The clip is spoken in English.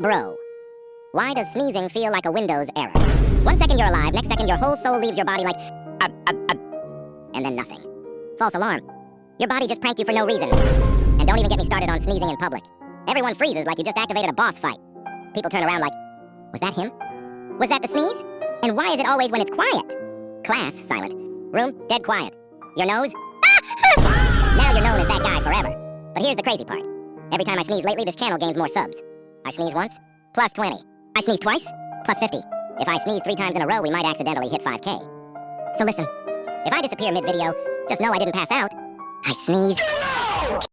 Bro, why does sneezing feel like a Windows error? 1 second you're alive, next second your whole soul leaves your body like, and then nothing. False alarm. Your body just pranked you for no reason. And don't even get me started on sneezing in public. Everyone freezes like you just activated a boss fight. People turn around like, was that him? Was that the sneeze? And why is it always when it's quiet? Class, silent. Room, dead quiet. Your nose? Now you're known as that guy forever. But here's the crazy part. Every time I sneeze lately, this channel gains more subs. I sneeze once, plus 20. I sneeze twice, plus 50. If I sneeze 3 times in a row, we might accidentally hit 5K. So listen, if I disappear mid-video, just know I didn't pass out. I sneezed.